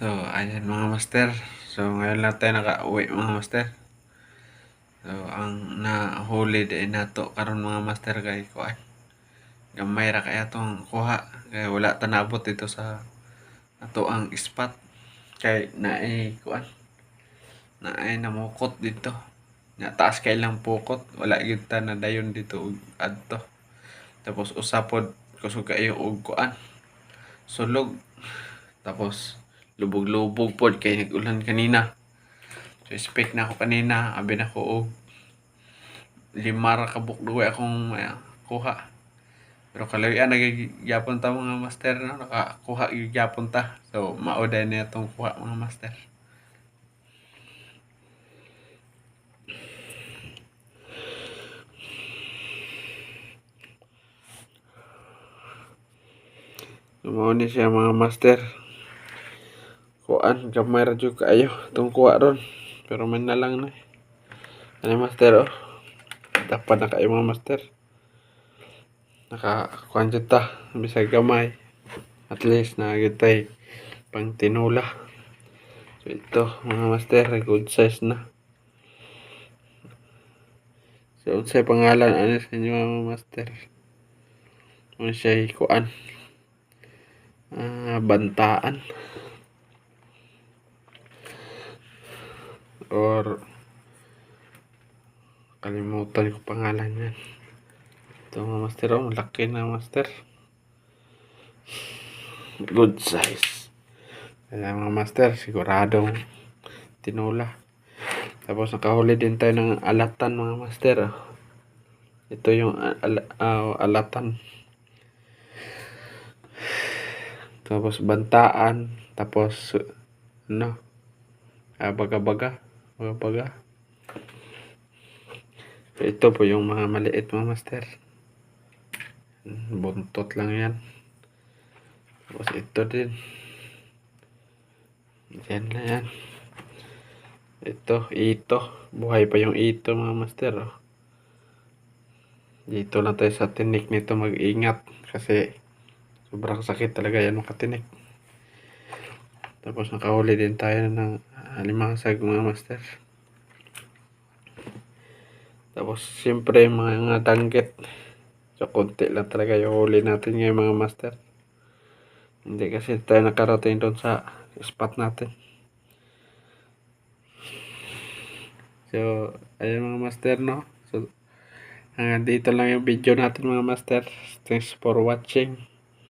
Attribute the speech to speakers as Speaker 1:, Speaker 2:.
Speaker 1: So, ayan mga master. So, ngayon lang tayo naka-uwi mga master. So, ang nahuli din nato karon mga master kay kuan. Gamay ra kaya tong kuha. Kaya wala tanabot dito sa ato ang spot. Kay naay kuan. Naay namukot dito. Na taas kay lang pukot. Wala gyud ta na dayon dito ug adto. Tapos usapod kusog kayo og kuan. Sulog. Tapos lubog-lubog pod kay nag-ulan kanina. So, expect na ako kanina, abi na ko og 5 ra ka bukduwe akong kuha. Pero kalawian nagyapon ta mga master, no? Nakakuha gyapon ta. So, mauday na itong kuha mga master. So, ni siya mga master. Kuan, gamay ra jud kaayo itong kuha ron. Pero man na lang na. Ano master, oh? Dapat na kayo mga master. Nakakuan jud ta, bisag gamay. At least nagitay pang tinula. So, ito mga master, good size na. So, unsay pangalan ano sa inyo mga master? Ano siya kuan? Bantaan. Or kalimutan ko pangalan yan. Ito mga master, oh, malaki na master. Good size. Kaya mga master, siguradong tinula. Tapos nakahuli din tayo ng alatan mga master. Oh. Ito yung alatan. Tapos bantaan. Tapos ano? Baga-baga. Baga-baga. So, ito po yung mga maliit mga master. Buntot lang yan. Tapos ito din. Yan na yan. Ito. Buhay pa yung ito mga master. Oh. Dito lang tayo sa tinik nito mag-ingat. Kasi sobrang sakit talaga yan makatinik. Tapos nakahuli din tayo ng alimasag mga master. Tapos siyempre mga danggit. So konti lang talaga yung huli natin ngayon mga master. Hindi kasi tayo nakarating doon sa spot natin. So ayun mga master, no. So hanggang dito lang yung video natin mga master. Thanks for watching.